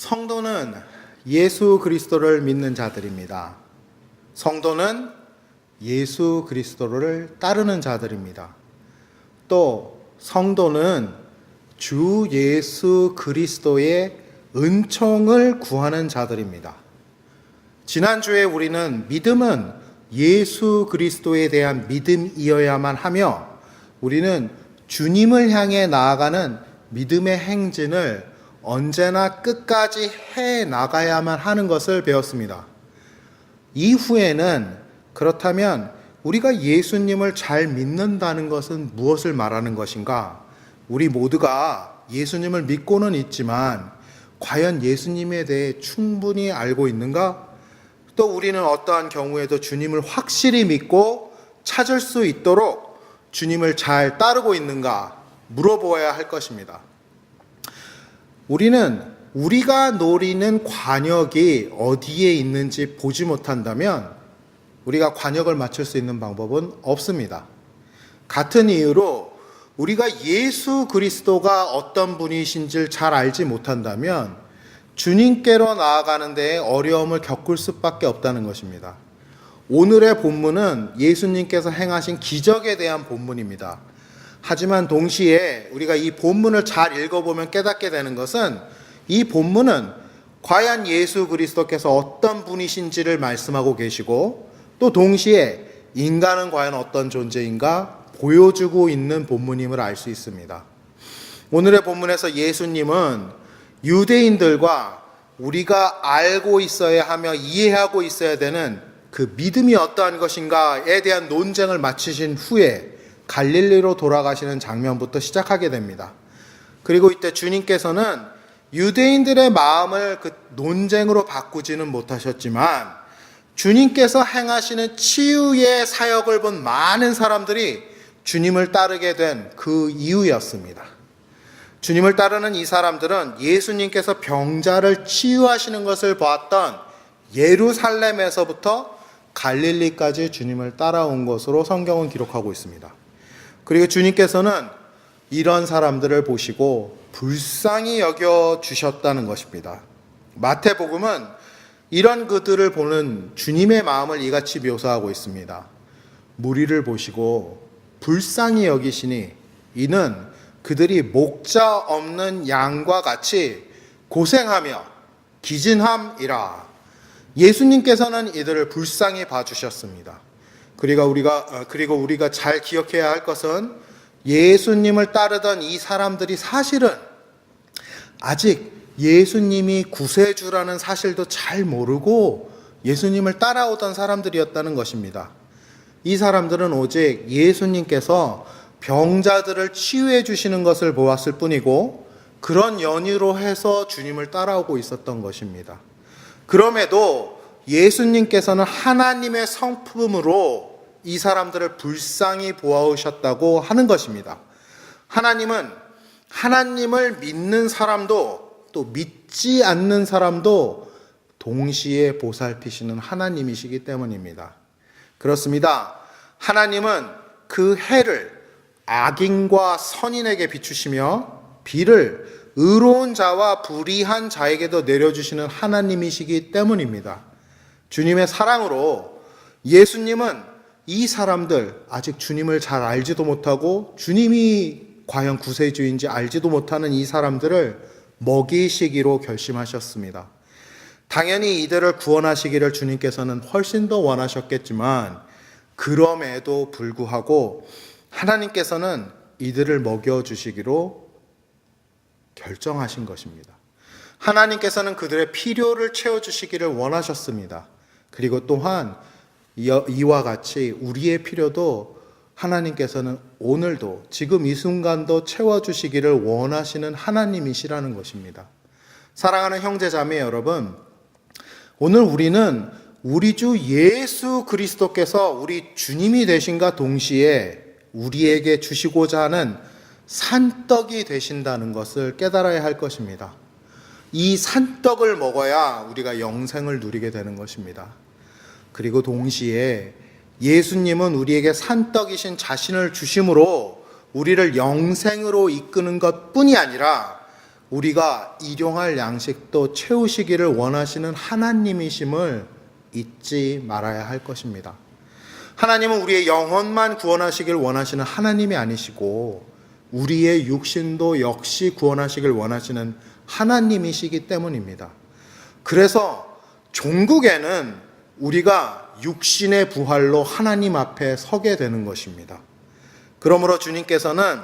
성도는 예수 그리스도를 믿는 자들입니다. 성도는 예수 그리스도를 따르는 자들입니다. 또 성도는 주 예수 그리스도의 은총을 구하는 자들입니다. 지난주에 우리는 믿음은 예수 그리스도에 대한 믿음이어야만 하며 우리는 주님을 향해 나아가는 믿음의 행진을 언제나 끝까지 해 나가야만 하는 것을 배웠습니다. 이후에는 그렇다면 우리가 예수님을 잘 믿는다는 것은 무엇을 말하는 것인가? 우리 모두가 예수님을 믿고는 있지만 과연 예수님에 대해 충분히 알고 있는가? 또 우리는 어떠한 경우에도 주님을 확실히 믿고 찾을 수 있도록 주님을 잘 따르고 있는가 물어보아야 할 것입니다. 우리는 우리가 노리는 관역이 어디에 있는지 보지 못한다면 우리가 관역을 맞출 수 있는 방법은 없습니다. 같은 이유로 우리가 예수 그리스도가 어떤 분이신지를 잘 알지 못한다면 주님께로 나아가는 데에 어려움을 겪을 수밖에 없다는 것입니다. 오늘의 본문은 예수님께서 행하신 기적에 대한 본문입니다. 하지만 동시에 우리가 이 본문을 잘 읽어보면 깨닫게 되는 것은 이 본문은 과연 예수 그리스도께서 어떤 분이신지를 말씀하고 계시고 또 동시에 인간은 과연 어떤 존재인가 보여주고 있는 본문임을 알 수 있습니다. 오늘의 본문에서 예수님은 유대인들과 우리가 알고 있어야 하며 이해하고 있어야 되는 그 믿음이 어떠한 것인가에 대한 논쟁을 마치신 후에 갈릴리로 돌아가시는 장면부터 시작하게 됩니다. 그리고 이때 주님께서는 유대인들의 마음을 그 논쟁으로 바꾸지는 못하셨지만 주님께서 행하시는 치유의 사역을 본 많은 사람들이 주님을 따르게 된 그 이유였습니다. 주님을 따르는 이 사람들은 예수님께서 병자를 치유하시는 것을 보았던 예루살렘에서부터 갈릴리까지 주님을 따라온 것으로 성경은 기록하고 있습니다. 그리고 주님께서는 이런 사람들을 보시고 불쌍히 여겨주셨다는 것입니다. 마태복음은 이런 그들을 보는 주님의 마음을 이같이 묘사하고 있습니다. 무리를 보시고 불쌍히 여기시니 이는 그들이 목자 없는 양과 같이 고생하며 기진함이라. 예수님께서는 이들을 불쌍히 봐주셨습니다. 그리고 우리가 잘 기억해야 할 것은 예수님을 따르던 이 사람들이 사실은 아직 예수님이 구세주라는 사실도 잘 모르고 예수님을 따라오던 사람들이었다는 것입니다. 이 사람들은 오직 예수님께서 병자들을 치유해 주시는 것을 보았을 뿐이고 그런 연유로 해서 주님을 따라오고 있었던 것입니다. 그럼에도 예수님께서는 하나님의 성품으로 이 사람들을 불쌍히 보아오셨다고 하는 것입니다. 하나님은 하나님을 믿는 사람도 또 믿지 않는 사람도 동시에 보살피시는 하나님이시기 때문입니다. 그렇습니다. 하나님은 그 해를 악인과 선인에게 비추시며 비를 의로운 자와 불의한 자에게도 내려주시는 하나님이시기 때문입니다. 주님의 사랑으로 예수님은 이 사람들, 아직 주님을 잘 알지도 못하고 주님이 과연 구세주인지 알지도 못하는 이 사람들을 먹이시기로 결심하셨습니다. 당연히 이들을 구원하시기를 주님께서는 훨씬 더 원하셨겠지만 그럼에도 불구하고 하나님께서는 이들을 먹여주시기로 결정하신 것입니다. 하나님께서는 그들의 필요를 채워주시기를 원하셨습니다. 그리고 또한 이와 같이 우리의 필요도 하나님께서는 오늘도 지금 이 순간도 채워주시기를 원하시는 하나님이시라는 것입니다. 사랑하는 형제자매 여러분, 오늘 우리는 우리 주 예수 그리스도께서 우리 주님이 되신과 동시에 우리에게 주시고자 하는 산떡이 되신다는 것을 깨달아야 할 것입니다. 이 산떡을 먹어야 우리가 영생을 누리게 되는 것입니다. 그리고 동시에 예수님은 우리에게 산떡이신 자신을 주심으로 우리를 영생으로 이끄는 것뿐이 아니라 우리가 일용할 양식도 채우시기를 원하시는 하나님이심을 잊지 말아야 할 것입니다. 하나님은 우리의 영혼만 구원하시길 원하시는 하나님이 아니시고 우리의 육신도 역시 구원하시길 원하시는 하나님이시기 때문입니다. 그래서 종국에는 우리가 육신의 부활로 하나님 앞에 서게 되는 것입니다. 그러므로 주님께서는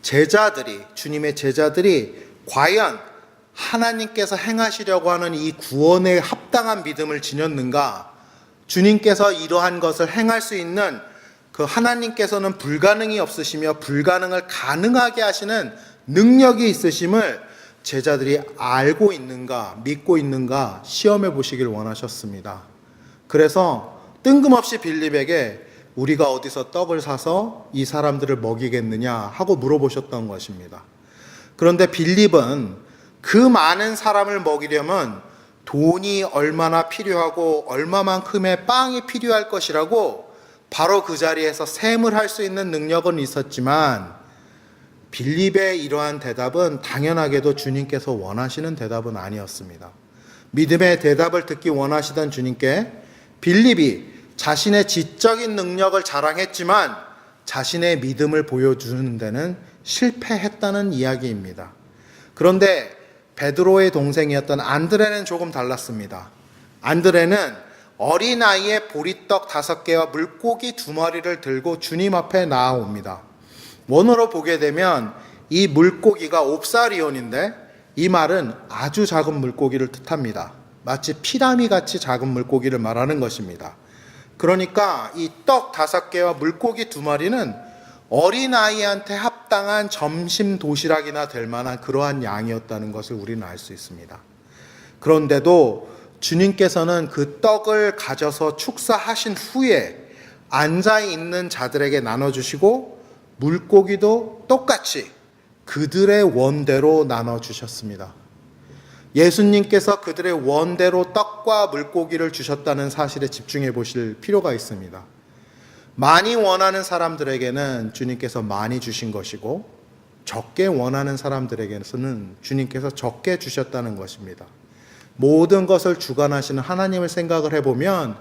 주님의 제자들이 과연 하나님께서 행하시려고 하는 이 구원에 합당한 믿음을 지녔는가? 주님께서 이러한 것을 행할 수 있는 그 하나님께서는 불가능이 없으시며 불가능을 가능하게 하시는 능력이 있으심을 제자들이 알고 있는가, 믿고 있는가 시험해 보시길 원하셨습니다. 그래서 뜬금없이 빌립에게 우리가 어디서 떡을 사서 이 사람들을 먹이겠느냐 하고 물어보셨던 것입니다. 그런데 빌립은 그 많은 사람을 먹이려면 돈이 얼마나 필요하고 얼마만큼의 빵이 필요할 것이라고 바로 그 자리에서 셈을 할 수 있는 능력은 있었지만 빌립의 이러한 대답은 당연하게도 주님께서 원하시는 대답은 아니었습니다. 믿음의 대답을 듣기 원하시던 주님께 빌립이 자신의 지적인 능력을 자랑했지만 자신의 믿음을 보여주는 데는 실패했다는 이야기입니다. 그런데 베드로의 동생이었던 안드레는 조금 달랐습니다. 안드레는 어린아이의 보리떡 5개와 물고기 2마리를 들고 주님 앞에 나아옵니다. 원어로 보게 되면 이 물고기가 옵사리온인데 이 말은 아주 작은 물고기를 뜻합니다. 마치 피라미같이 작은 물고기를 말하는 것입니다. 그러니까 이 떡 5개와 물고기 2마리는 어린아이한테 합당한 점심 도시락이나 될 만한 그러한 양이었다는 것을 우리는 알 수 있습니다. 그런데도 주님께서는 그 떡을 가져서 축사하신 후에 앉아있는 자들에게 나눠주시고 물고기도 똑같이 그들의 원대로 나눠주셨습니다. 예수님께서 그들의 원대로 떡과 물고기를 주셨다는 사실에 집중해 보실 필요가 있습니다. 많이 원하는 사람들에게는 주님께서 많이 주신 것이고 적게 원하는 사람들에게는 주님께서 적게 주셨다는 것입니다. 모든 것을 주관하시는 하나님을 생각을 해보면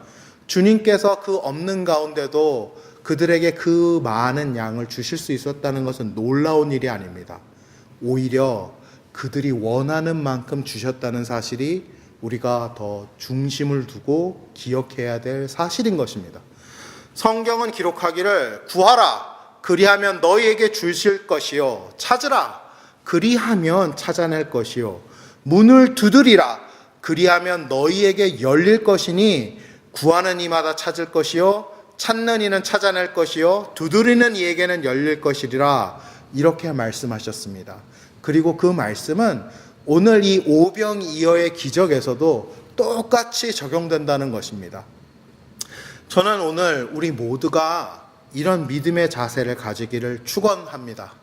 주님께서 그 없는 가운데도 그들에게 그 많은 양을 주실 수 있었다는 것은 놀라운 일이 아닙니다. 오히려 그들이 원하는 만큼 주셨다는 사실이 우리가 더 중심을 두고 기억해야 될 사실인 것입니다. 성경은 기록하기를 구하라 그리하면 너희에게 주실 것이요 찾으라 그리하면 찾아낼 것이요 문을 두드리라 그리하면 너희에게 열릴 것이니 구하는 이마다 찾을 것이요 찾는 이는 찾아낼 것이요 두드리는 이에게는 열릴 것이리라 이렇게 말씀하셨습니다. 그리고 그 말씀은 오늘 이 오병이어의 기적에서도 똑같이 적용된다는 것입니다. 저는 오늘 우리 모두가 이런 믿음의 자세를 가지기를 축원합니다.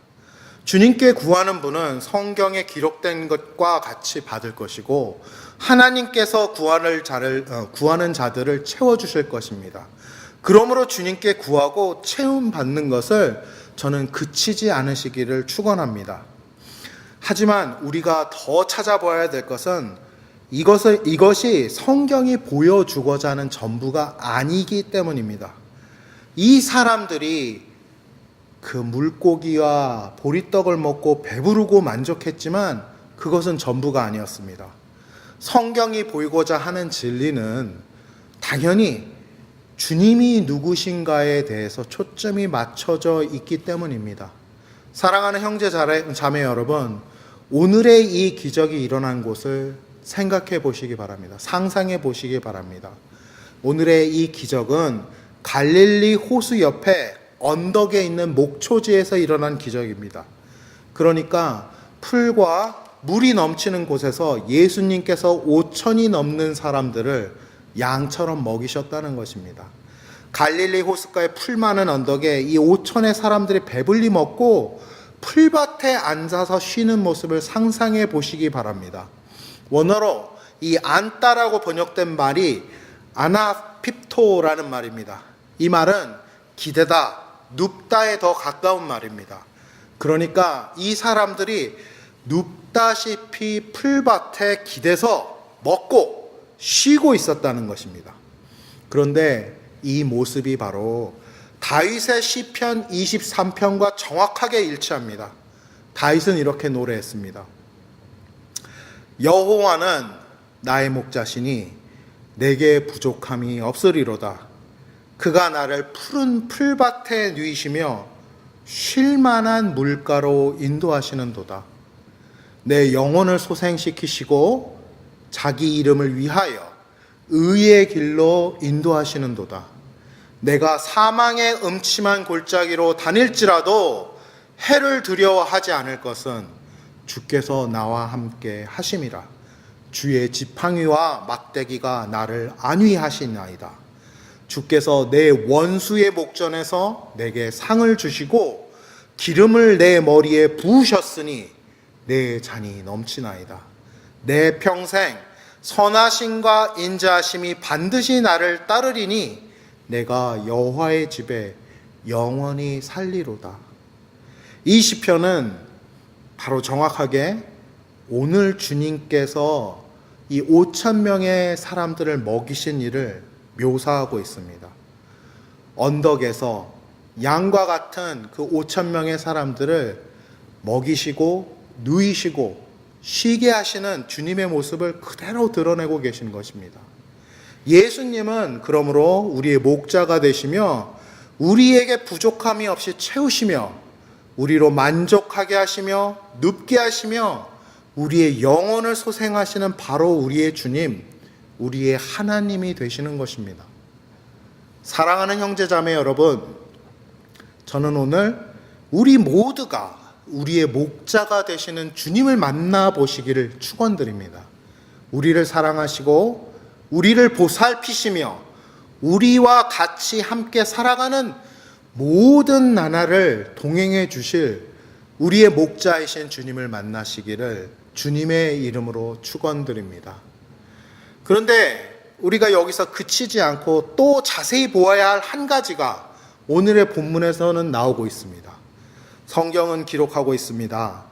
주님께 구하는 분은 성경에 기록된 것과 같이 받을 것이고 하나님께서 구하는 자들을 채워주실 것입니다. 그러므로 주님께 구하고 채움받는 것을 저는 그치지 않으시기를 축원합니다. 하지만 우리가 더 찾아봐야 될 것은 이것이 성경이 보여주고자 하는 전부가 아니기 때문입니다. 이 사람들이 그 물고기와 보리떡을 먹고 배부르고 만족했지만 그것은 전부가 아니었습니다. 성경이 보이고자 하는 진리는 당연히 주님이 누구신가에 대해서 초점이 맞춰져 있기 때문입니다. 사랑하는 형제 자매 여러분, 오늘의 이 기적이 일어난 곳을 생각해 보시기 바랍니다. 상상해 보시기 바랍니다. 오늘의 이 기적은 갈릴리 호수 옆에 언덕에 있는 목초지에서 일어난 기적입니다. 그러니까 풀과 물이 넘치는 곳에서 예수님께서 5천이 넘는 사람들을 양처럼 먹이셨다는 것입니다. 갈릴리 호숫가의 풀 많은 언덕에 이 5천의 사람들이 배불리 먹고 풀밭에 앉아서 쉬는 모습을 상상해 보시기 바랍니다. 원어로 이 안따라고 번역된 말이 아나핍토라는 말입니다. 이 말은 기대다, 눕다에 더 가까운 말입니다. 그러니까 이 사람들이 눕다시피 풀밭에 기대서 먹고 쉬고 있었다는 것입니다. 그런데 이 모습이 바로 다윗의 시편 23편과 정확하게 일치합니다. 다윗은 이렇게 노래했습니다. 여호와는 나의 목자시니 내게 부족함이 없으리로다. 그가 나를 푸른 풀밭에 누이시며 쉴만한 물가로 인도하시는도다. 내 영혼을 소생시키시고 자기 이름을 위하여 의의 길로 인도하시는도다. 내가 사망의 음침한 골짜기로 다닐지라도 해를 두려워하지 않을 것은 주께서 나와 함께 하심이라. 주의 지팡이와 막대기가 나를 안위하시나이다. 주께서 내 원수의 목전에서 내게 상을 주시고 기름을 내 머리에 부으셨으니 내 잔이 넘치나이다. 내 평생 선하심과 인자하심이 반드시 나를 따르리니 내가 여호와의 집에 영원히 살리로다. 이 시편은 바로 정확하게 오늘 주님께서 이 5천 명의 사람들을 먹이신 일을 묘사하고 있습니다. 언덕에서 양과 같은 그 5천 명의 사람들을 먹이시고 누이시고 쉬게 하시는 주님의 모습을 그대로 드러내고 계신 것입니다. 예수님은 그러므로 우리의 목자가 되시며 우리에게 부족함이 없이 채우시며 우리로 만족하게 하시며 눕게 하시며 우리의 영혼을 소생하시는 바로 우리의 주님, 우리의 하나님이 되시는 것입니다. 사랑하는 형제자매 여러분, 저는 오늘 우리 모두가 우리의 목자가 되시는 주님을 만나보시기를 축원드립니다. 우리를 사랑하시고 우리를 보살피시며 우리와 같이 함께 살아가는 모든 나날을 동행해 주실 우리의 목자이신 주님을 만나시기를 주님의 이름으로 축원드립니다. 그런데 우리가 여기서 그치지 않고 또 자세히 보아야 할 한 가지가 오늘의 본문에서는 나오고 있습니다. 성경은 기록하고 있습니다.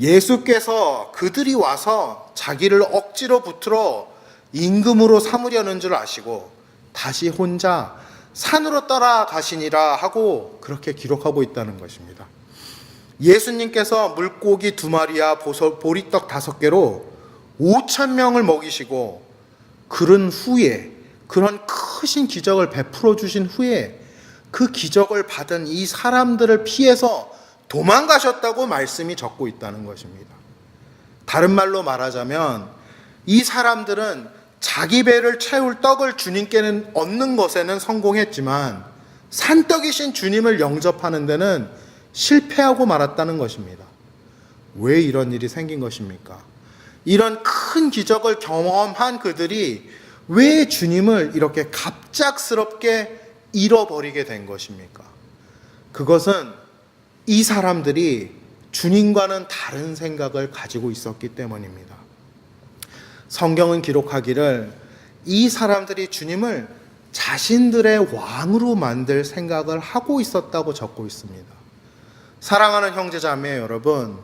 예수께서 그들이 와서 자기를 억지로 붙들어 임금으로 삼으려는 줄 아시고 다시 혼자 산으로 따라가시니라 하고 그렇게 기록하고 있다는 것입니다. 예수님께서 물고기 2마리와 보리떡 5개로 5천 명을 먹이시고 그런 후에 그런 크신 기적을 베풀어 주신 후에 그 기적을 받은 이 사람들을 피해서 도망가셨다고 말씀이 적고 있다는 것입니다. 다른 말로 말하자면 이 사람들은 자기 배를 채울 떡을 주님께는 얻는 것에는 성공했지만 산떡이신 주님을 영접하는 데는 실패하고 말았다는 것입니다. 왜 이런 일이 생긴 것입니까? 이런 큰 기적을 경험한 그들이 왜 주님을 이렇게 갑작스럽게 잃어버리게 된 것입니까? 그것은 이 사람들이 주님과는 다른 생각을 가지고 있었기 때문입니다. 성경은 기록하기를 이 사람들이 주님을 자신들의 왕으로 만들 생각을 하고 있었다고 적고 있습니다. 사랑하는 형제자매 여러분,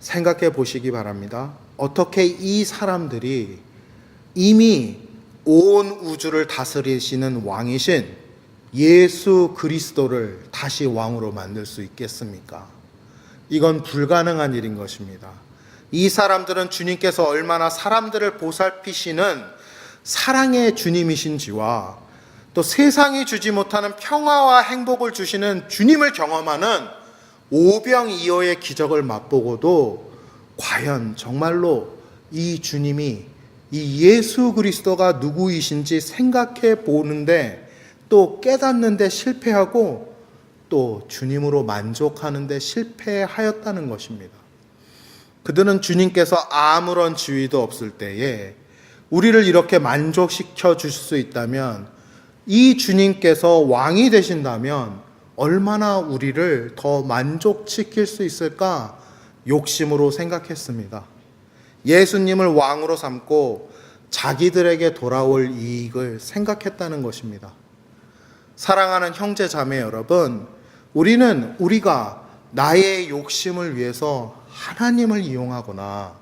생각해 보시기 바랍니다. 어떻게 이 사람들이 이미 온 우주를 다스리시는 왕이신 예수 그리스도를 다시 왕으로 만들 수 있겠습니까? 이건 불가능한 일인 것입니다. 이 사람들은 주님께서 얼마나 사람들을 보살피시는 사랑의 주님이신지와 또 세상이 주지 못하는 평화와 행복을 주시는 주님을 경험하는 오병이어의 기적을 맛보고도 과연 정말로 이 주님이 이 예수 그리스도가 누구이신지 생각해 보는데 또 깨닫는데 실패하고 또 주님으로 만족하는데 실패하였다는 것입니다. 그들은 주님께서 아무런 지위도 없을 때에 우리를 이렇게 만족시켜 주실 수 있다면 이 주님께서 왕이 되신다면 얼마나 우리를 더 만족시킬 수 있을까 욕심으로 생각했습니다. 예수님을 왕으로 삼고 자기들에게 돌아올 이익을 생각했다는 것입니다. 사랑하는 형제 자매 여러분, 우리는 우리가 나의 욕심을 위해서 하나님을 이용하거나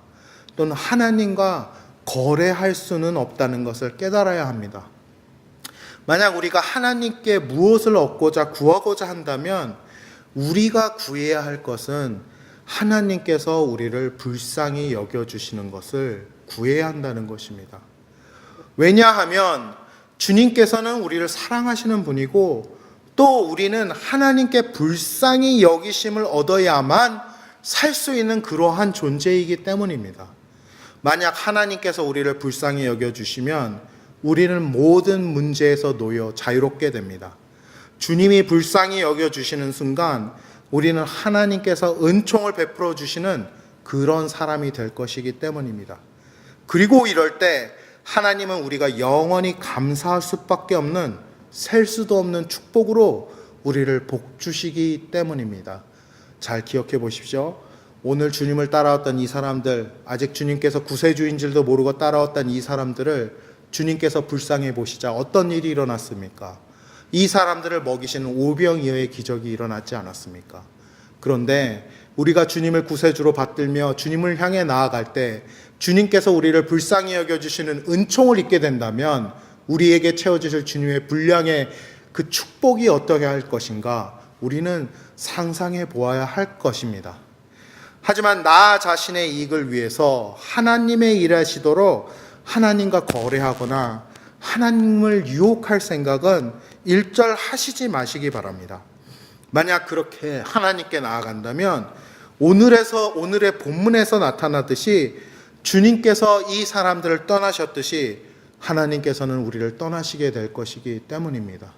또는 하나님과 거래할 수는 없다는 것을 깨달아야 합니다. 만약 우리가 하나님께 무엇을 얻고자 구하고자 한다면 우리가 구해야 할 것은 하나님께서 우리를 불쌍히 여겨주시는 것을 구해야 한다는 것입니다. 왜냐하면 주님께서는 우리를 사랑하시는 분이고 또 우리는 하나님께 불쌍히 여기심을 얻어야만 살 수 있는 그러한 존재이기 때문입니다. 만약 하나님께서 우리를 불쌍히 여겨주시면 우리는 모든 문제에서 놓여 자유롭게 됩니다. 주님이 불쌍히 여겨주시는 순간 우리는 하나님께서 은총을 베풀어 주시는 그런 사람이 될 것이기 때문입니다. 그리고 이럴 때 하나님은 우리가 영원히 감사할 수밖에 없는 셀 수도 없는 축복으로 우리를 복주시기 때문입니다. 잘 기억해 보십시오. 오늘 주님을 따라왔던 이 사람들, 아직 주님께서 구세주인 줄도 모르고 따라왔던 이 사람들을 주님께서 불쌍해 보시자 어떤 일이 일어났습니까? 이 사람들을 먹이시는 오병이어의 기적이 일어났지 않았습니까? 그런데 우리가 주님을 구세주로 받들며 주님을 향해 나아갈 때 주님께서 우리를 불쌍히 여겨주시는 은총을 입게 된다면 우리에게 채워주실 주님의 분량의 그 축복이 어떻게 할 것인가 우리는 상상해 보아야 할 것입니다. 하지만 나 자신의 이익을 위해서 하나님의 일하시도록 하나님과 거래하거나 하나님을 유혹할 생각은 일절 하시지 마시기 바랍니다. 만약 그렇게 하나님께 나아간다면 오늘의 본문에서 나타났듯이 주님께서 이 사람들을 떠나셨듯이 하나님께서는 우리를 떠나시게 될 것이기 때문입니다.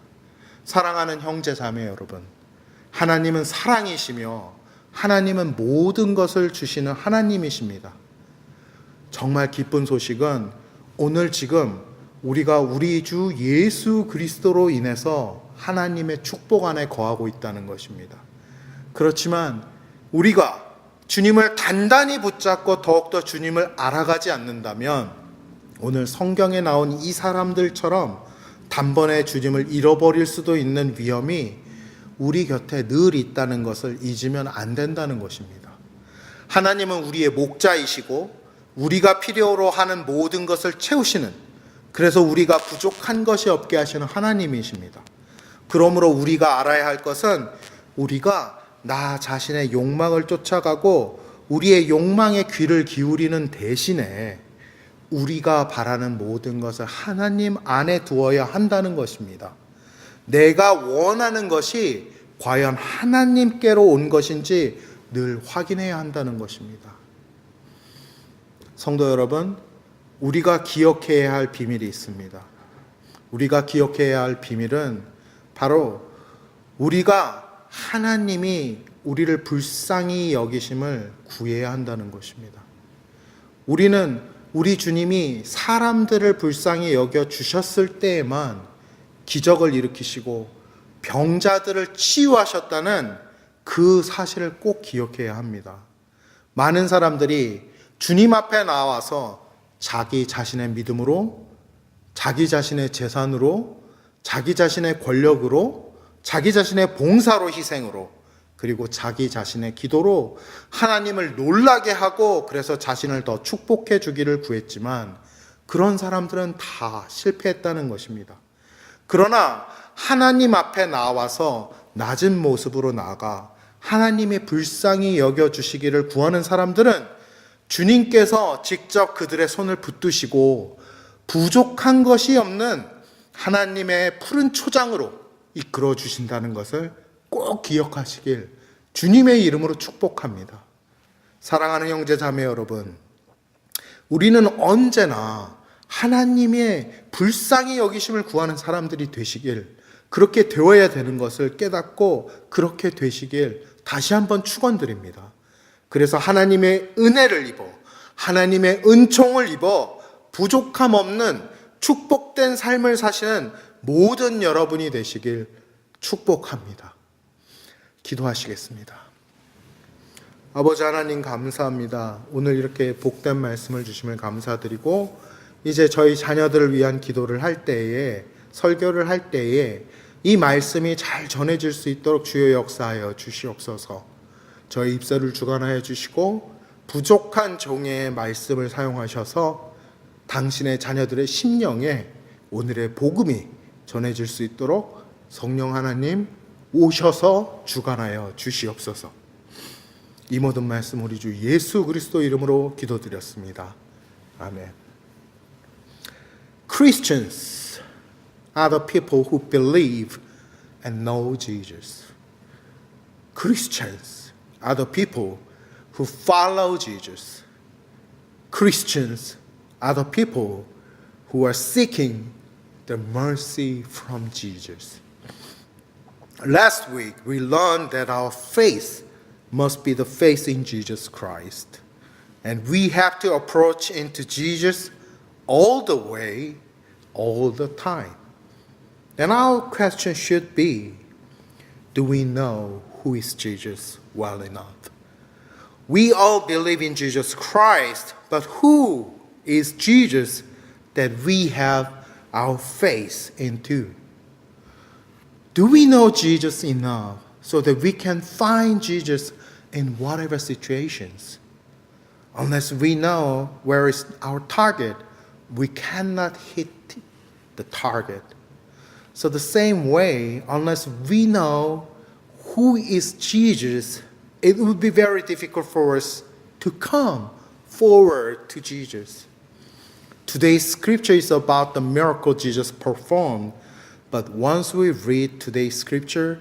사랑하는 형제 자매 여러분, 하나님은 사랑이시며 하나님은 모든 것을 주시는 하나님이십니다. 정말 기쁜 소식은 오늘 지금 우리가 우리 주 예수 그리스도로 인해서 하나님의 축복 안에 거하고 있다는 것입니다. 그렇지만 우리가 주님을 단단히 붙잡고 더욱더 주님을 알아가지 않는다면 오늘 성경에 나온 이 사람들처럼 단번에 주님을 잃어버릴 수도 있는 위험이 우리 곁에 늘 있다는 것을 잊으면 안 된다는 것입니다. 하나님은 우리의 목자이시고 우리가 필요로 하는 모든 것을 채우시는, 그래서 우리가 부족한 것이 없게 하시는 하나님이십니다. 그러므로 우리가 알아야 할 것은 우리가 나 자신의 욕망을 쫓아가고 우리의 욕망에 귀를 기울이는 대신에 우리가 바라는 모든 것을 하나님 안에 두어야 한다는 것입니다. 내가 원하는 것이 과연 하나님께로 온 것인지 늘 확인해야 한다는 것입니다. 성도 여러분, 우리가 기억해야 할 비밀이 있습니다. 우리가 기억해야 할 비밀은 바로 우리가 하나님이 우리를 불쌍히 여기심을 구해야 한다는 것입니다. 우리는 우리 주님이 사람들을 불쌍히 여겨 주셨을 때에만 기적을 일으키시고 병자들을 치유하셨다는 그 사실을 꼭 기억해야 합니다. 많은 사람들이 주님 앞에 나와서 자기 자신의 믿음으로, 자기 자신의 재산으로, 자기 자신의 권력으로, 자기 자신의 봉사로, 희생으로, 그리고 자기 자신의 기도로 하나님을 놀라게 하고 그래서 자신을 더 축복해 주기를 구했지만 그런 사람들은 다 실패했다는 것입니다. 그러나 하나님 앞에 나와서 낮은 모습으로 나아가 하나님이 불쌍히 여겨주시기를 구하는 사람들은 주님께서 직접 그들의 손을 붙드시고 부족한 것이 없는 하나님의 푸른 초장으로 이끌어 주신다는 것을 꼭 기억하시길 주님의 이름으로 축복합니다. 사랑하는 형제 자매 여러분, 우리는 언제나 하나님의 불쌍히 여기심을 구하는 사람들이 되시길, 그렇게 되어야 되는 것을 깨닫고 그렇게 되시길 다시 한번 축원드립니다. 그래서 하나님의 은혜를 입어, 하나님의 은총을 입어 부족함 없는 축복된 삶을 사시는 모든 여러분이 되시길 축복합니다. 기도하시겠습니다. 아버지 하나님 감사합니다. 오늘 이렇게 복된 말씀을 주심을 감사드리고 이제 저희 자녀들을 위한 기도를 할 때에, 설교를 할 때에 이 말씀이 잘 전해질 수 있도록 주여 역사하여 주시옵소서. 저희 입술을 주관하여 주시고 부족한 종의 말씀을 사용하셔서 당신의 자녀들의 심령에 오늘의 복음이 전해질 수 있도록 성령 하나님 오셔서 주관하여 주시옵소서. 이 모든 말씀 우리 주 예수 그리스도 이름으로 기도드렸습니다. 아멘. Christians are the people who believe and know Jesus. Christians are the people who follow Jesus. Christians are the people who are seeking the mercy from Jesus. Last week, we learned that our faith must be the faith in Jesus Christ. And we have to approach into Jesus all the way, all the time. And our question should be, do we know who is Jesus well enough? We all believe in Jesus Christ, but who is Jesus that we have our faith into? Do we know Jesus enough so that we can find Jesus in whatever situations? Unless we know where is our target, we cannot hit the target. So the same way, unless we know who is Jesus, it would be very difficult for us to come forward to Jesus. Today's scripture is about the miracle Jesus performed, but once we read today's scripture,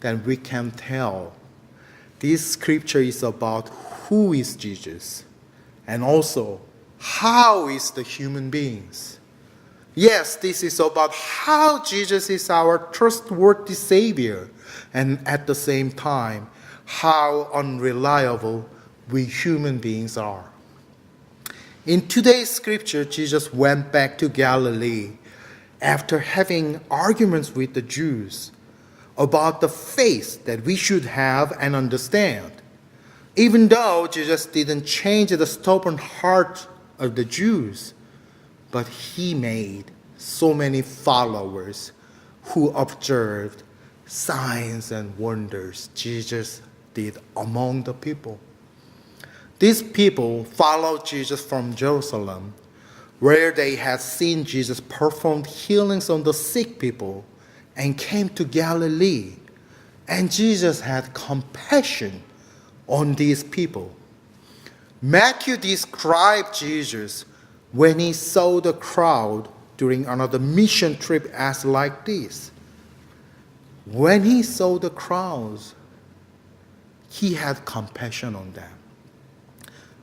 then we can tell this scripture is about who is Jesus and also how is the human beings. Yes, this is about how Jesus is our trustworthy Savior, and at the same time, how unreliable we human beings are. In today's scripture, Jesus went back to Galilee after having arguments with the Jews about the faith that we should have and understand. Even though Jesus didn't change the stubborn heart of the Jews, but he made so many followers who observed signs and wonders Jesus did among the people. These people followed Jesus from Jerusalem, where they had seen Jesus perform healings on the sick people, and came to Galilee. And Jesus had compassion on these people. Matthew described Jesus when he saw the crowd during another mission trip as like this. When he saw the crowds, he had compassion on them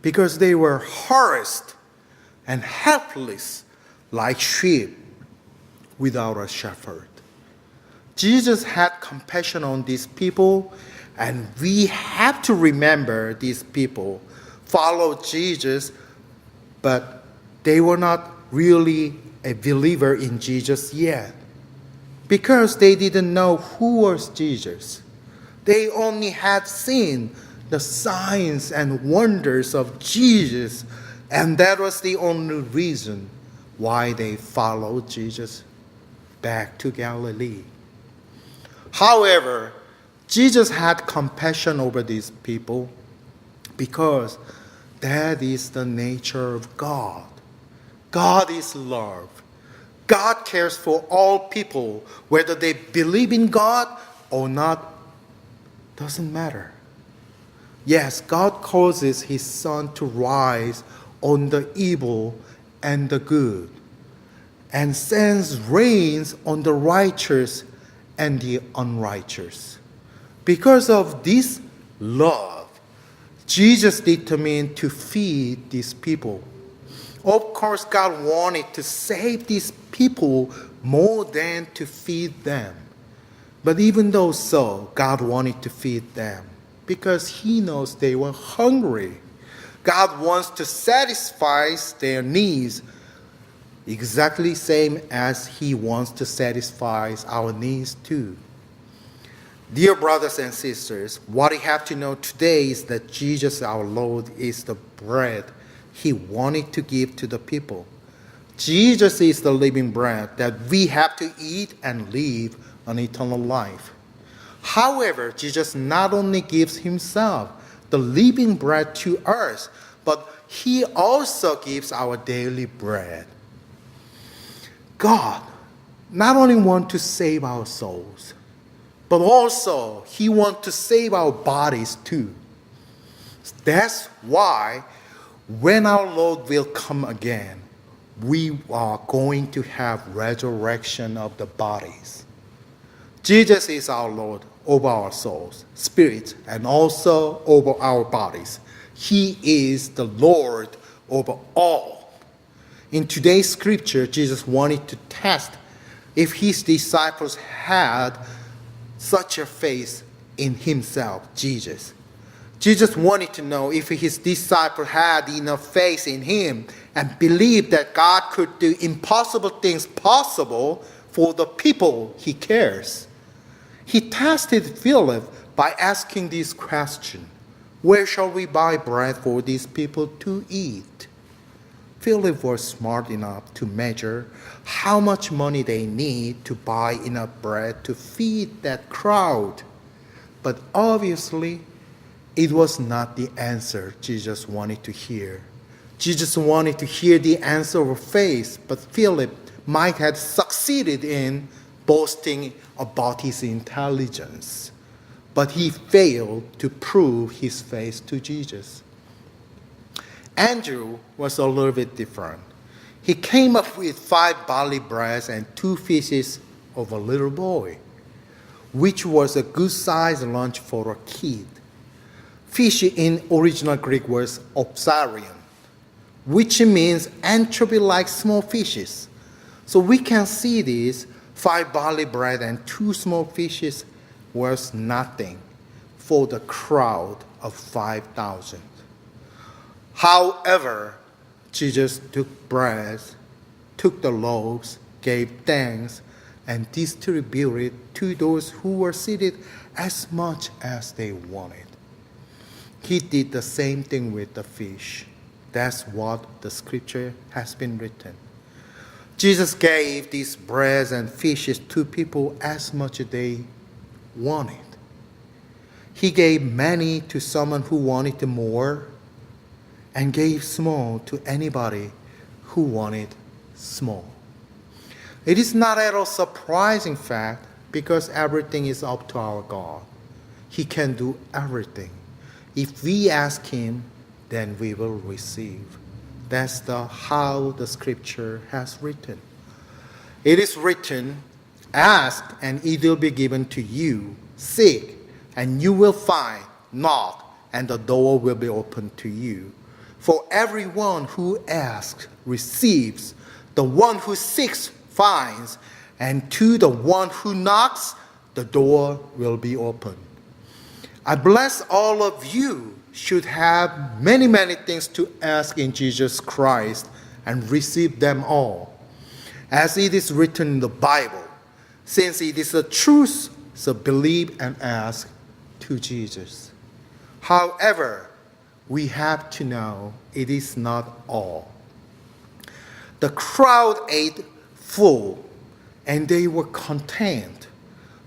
because they were harassed and helpless like sheep without a shepherd. Jesus had compassion on these people, and we have to remember these people followed Jesus, but they were not really a believer in Jesus yet because they didn't know who was Jesus. They only had seen the signs and wonders of Jesus, and that was the only reason why they followed Jesus back to Galilee. However, Jesus had compassion over these people because that is the nature of God. God is love. God cares for all people, whether they believe in God or not, doesn't matter. Yes, God causes his sun to rise on the evil and the good, and sends rains on the righteous and the unrighteous. Because of this love, Jesus determined to feed these people. Of course, God wanted to save these people more than to feed them. But even though so, God wanted to feed them because he knows they were hungry. God wants to satisfy their needs exactly same as he wants to satisfy our needs too. Dear brothers and sisters, what you have to know today is that Jesus our Lord is the bread he wanted to give to the people. Jesus is the living bread that we have to eat and live an eternal life. However, Jesus not only gives himself, the living bread to us, but He also gives our daily bread. God not only wants to save our souls, but also He wants to save our bodies too. That's why when our Lord will come again, we are going to have resurrection of the bodies. Jesus is our Lord over our souls, spirits, and also over our bodies. He is the Lord over all. In today's scripture, Jesus wanted to test if His disciples had such a faith in Himself, Jesus. Jesus wanted to know if His disciples had enough faith in Him and believed that God could do impossible things possible for the people He cares. He tested Philip by asking this question: where shall we buy bread for these people to eat? Philip was smart enough to measure how much money they need to buy enough bread to feed that crowd. But obviously, it was not the answer Jesus wanted to hear. Jesus wanted to hear the answer of faith, but Philip might have succeeded in boasting about his intelligence. But he failed to prove his faith to Jesus. Andrew was a little bit different. He came up with 5 barley breads and 2 fishes of a little boy, which was a good-sized lunch for a kid. Fish in original Greek was opsarion, which means anchovy-like small fishes. So we can see this 5 barley bread and 2 small fishes was nothing for the crowd of 5,000. However, Jesus took bread, took the loaves, gave thanks, and distributed to those who were seated as much as they wanted. He did the same thing with the fish. That's what the scripture has been written. Jesus gave these breads and fishes to people as much as they wanted. He gave many to someone who wanted more, and gave small to anybody who wanted small. It is not at all surprising fact, because everything is up to our God. He can do everything. If we ask Him, then we will receive. That's how the scripture has written. It is written, ask and it will be given to you. Seek and you will find. Knock and the door will be opened to you. For everyone who asks receives, the one who seeks finds, and to the one who knocks, the door will be opened. I bless all of you should have many, many things to ask in Jesus Christ and receive them all. As it is written in the Bible, since it is the truth, so believe and ask to Jesus. However, we have to know it is not all. The crowd ate full and they were content.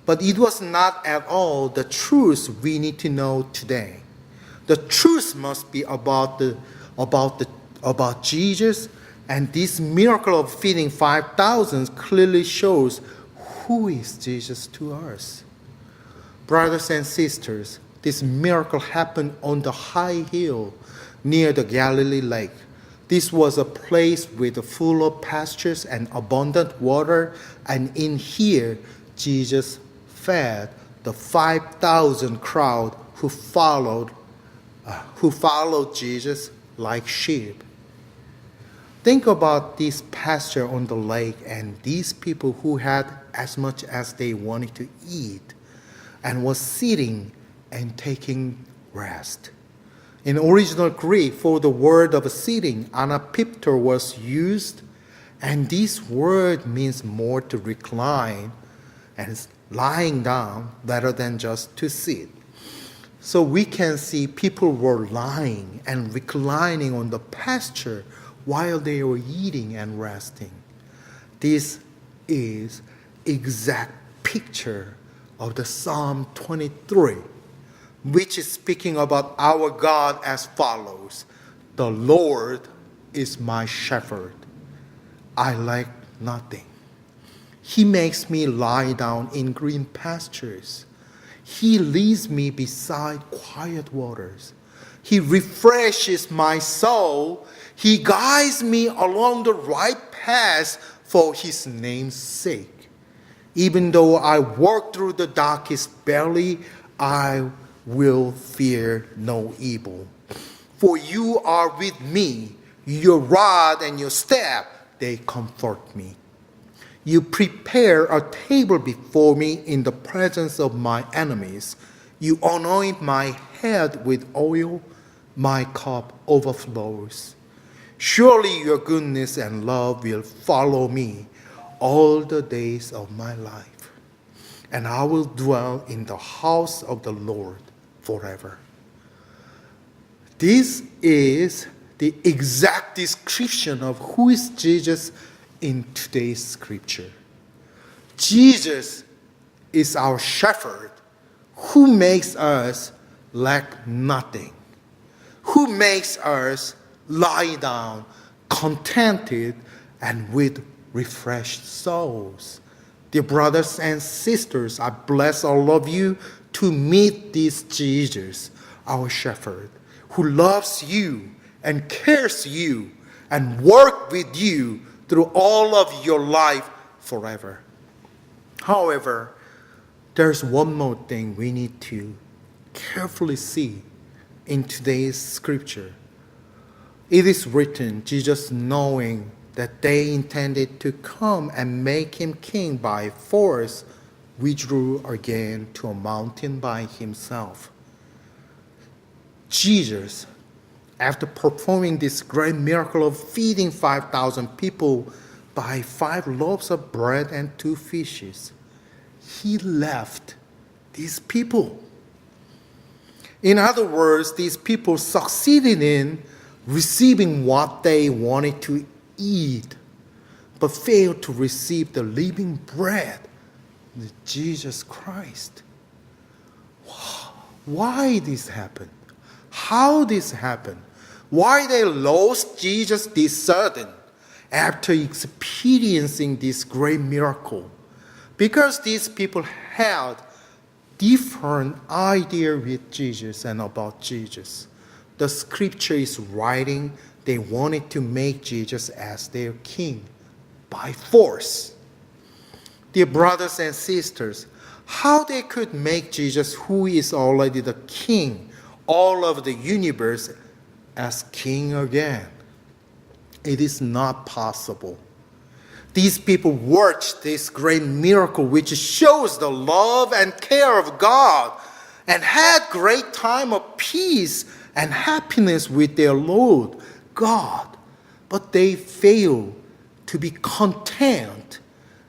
But it was not at all the truth we need to know today. The truth must be about Jesus, and this miracle of feeding 5,000 clearly shows who is Jesus to us. Brothers and sisters, this miracle happened on the high hill near the Galilee lake. This was a place with full of pastures and abundant water, and in here Jesus fed the 5,000 crowd who followed Jesus like sheep. Think about this pasture on the lake and these people who had as much as they wanted to eat and was sitting and taking rest. In original Greek, for the word of sitting, anapiptor was used, and this word means more to recline and lying down rather than just to sit. So we can see people were lying and reclining on the pasture while they were eating and resting. This is exact picture of the Psalm 23. which is speaking about our God as follows: "The Lord is my shepherd. I lack nothing. He makes me lie down in green pastures. He leads me beside quiet waters. He refreshes my soul. He guides me along the right path for his name's sake. Even though I walk through the darkest valley, I will fear no evil. For you are with me. Your rod and your staff, they comfort me. You prepare a table before me in the presence of my enemies. You anoint my head with oil. My cup overflows. Surely your goodness and love will follow me all the days of my life, and I will dwell in the house of the Lord forever." This is the exact description of who is Jesus in today's scripture. Jesus is our shepherd who makes us lack nothing, who makes us lie down contented and with refreshed souls. Dear brothers and sisters, I bless all of you to meet this Jesus, our shepherd, who loves you and cares you and works with you through all of your life forever. However, there's one more thing we need to carefully see in today's scripture. It is written, Jesus, knowing that they intended to come and make him king by force, withdrew again to a mountain by himself. Jesus, after performing this great miracle of feeding 5,000 people by 5 loaves of bread and 2 fishes, he left these people. In other words, these people succeeded in receiving what they wanted to eat, but failed to receive the living bread, Jesus Christ. Why this happened? How this happened? Why they lost Jesus this sudden after experiencing this great miracle? Because these people had different idea with Jesus and about Jesus. The scripture is writing they wanted to make Jesus as their king by force. Dear brothers and sisters, how they could make Jesus, who is already the king, all of the universe, as king again? It is not possible. These people watched this great miracle which shows the love and care of God and had great time of peace and happiness with their Lord God. But they failed to be content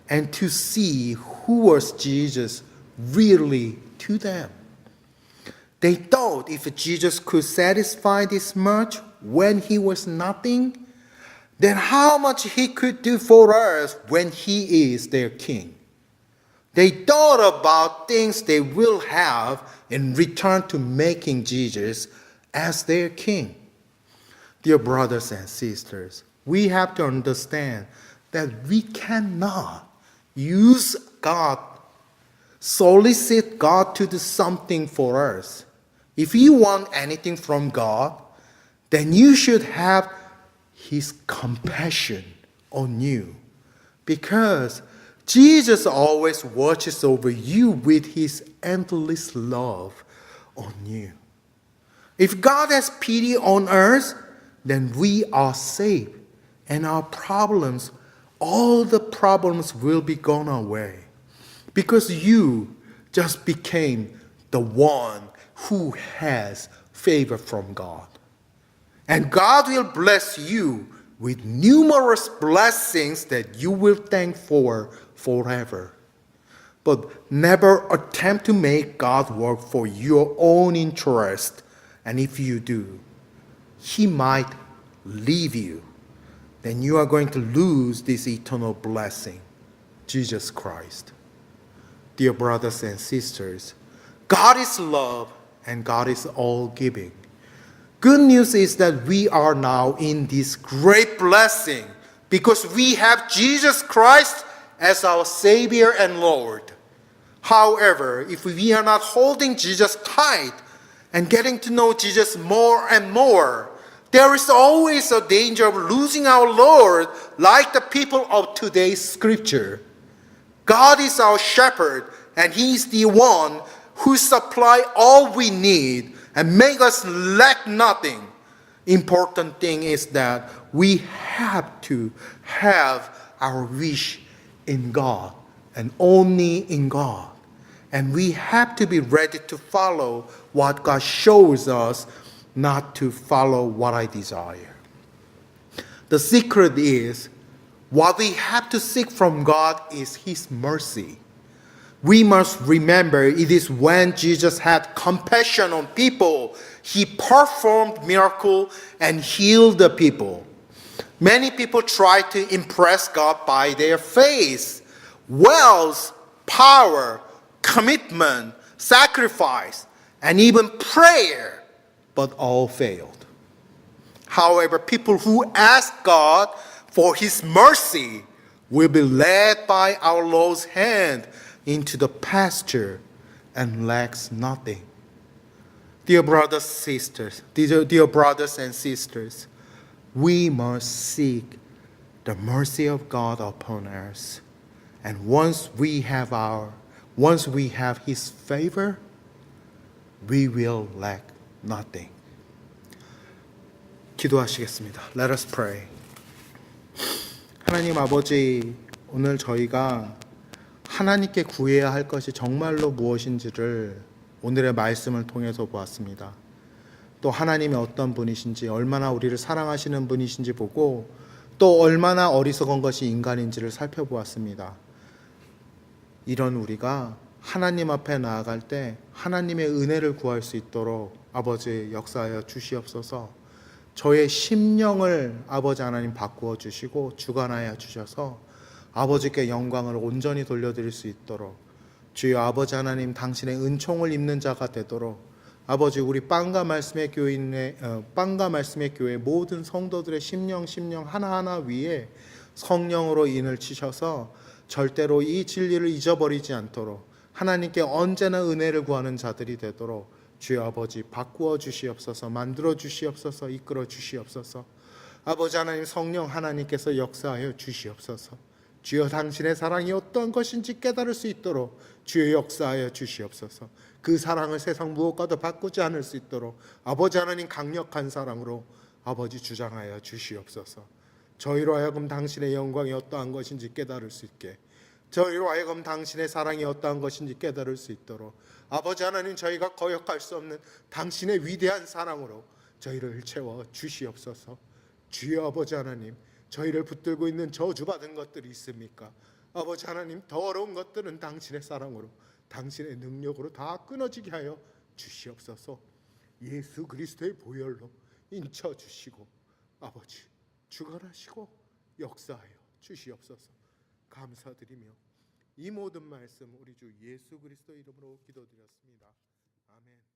and to see who was Jesus really to them. They thought if Jesus could satisfy this much when he was nothing, then how much he could do for us when he is their king. They thought about things they will have in return to making Jesus as their king. Dear brothers and sisters, we have to understand that we cannot use God, solicit God to do something for us. If you want anything from God, then you should have his compassion on you, because Jesus always watches over you with his endless love on you. If God has pity on us, then we are saved, and our problems, all the problems will be gone away, because you just became the one who has favor from God. And God will bless you with numerous blessings that you will thank for forever. But never attempt to make God work for your own interest. And if you do, he might leave you. Then you are going to lose this eternal blessing, Jesus Christ. Dear brothers and sisters, God is love, and God is all giving. Good news is that we are now in this great blessing because we have Jesus Christ as our Savior and Lord. However, if we are not holding Jesus tight and getting to know Jesus more and more, there is always a danger of losing our Lord like the people of today's scripture. God is our shepherd and He is the one who supplies all we need and make us lack nothing. Important thing is that we have to have our wish in God and only in God. And we have to be ready to follow what God shows us, not to follow what I desire. The secret is, what we have to seek from God is His mercy. We must remember it is when Jesus had compassion on people, He performed miracle and healed the people. Many people try to impress God by their faith, wealth, power, commitment, sacrifice, and even prayer, but all failed. However, people who ask God for His mercy will be led by our Lord's hand into the pasture and lacks nothing. Dear brothers and sisters, we must seek the mercy of God upon us. And once we have His favor, we will lack nothing. 기도하시겠습니다. Let us pray. 하나님 아버지, 오늘 저희가 하나님께 구해야 할 것이 정말로 무엇인지를 오늘의 말씀을 통해서 보았습니다. 또 하나님이 어떤 분이신지, 얼마나 우리를 사랑하시는 분이신지 보고 또 얼마나 어리석은 것이 인간인지를 살펴보았습니다. 이런 우리가 하나님 앞에 나아갈 때 하나님의 은혜를 구할 수 있도록 아버지 역사하여 주시옵소서. 저의 심령을 아버지 하나님 바꾸어 주시고 주관하여 주셔서 아버지께 영광을 온전히 돌려드릴 수 있도록 주여 아버지 하나님 당신의 은총을 입는 자가 되도록 아버지 우리 빵과 말씀의 교회 모든 성도들의 심령 하나하나 위에 성령으로 인을 치셔서 절대로 이 진리를 잊어버리지 않도록 하나님께 언제나 은혜를 구하는 자들이 되도록 주여 아버지 바꾸어 주시옵소서, 만들어 주시옵소서, 이끌어 주시옵소서. 아버지 하나님 성령 하나님께서 역사하여 주시옵소서. 주여 당신의 사랑이 어떠한 것인지 깨달을 수 있도록 주여 역사하여 주시옵소서. 그 사랑을 세상 무엇과도 바꾸지 않을 수 있도록 아버지 하나님 강력한 사랑으로 아버지 주장하여 주시옵소서. 저희로 하여금 당신의 영광이 어떠한 것인지 깨달을 수 있게, 저희로 하여금 당신의 사랑이 어떠한 것인지 깨달을 수 있도록 아버지 하나님 저희가 거역할 수 없는 당신의 위대한 사랑으로 저희를 채워 주시옵소서. 주여 아버지 하나님, 저희를 붙들고 있는 저주받은 것들이 있습니까? 아버지 하나님, 더 어려운 것들은 당신의 사랑으로, 당신의 능력으로 다 끊어지게 하여 주시옵소서. 예수 그리스도의 보혈로 인쳐 주시고 아버지 주관하시고 역사하여 주시옵소서. 감사드리며 이 모든 말씀 우리 주 예수 그리스도 이름으로 기도드렸습니다. 아멘.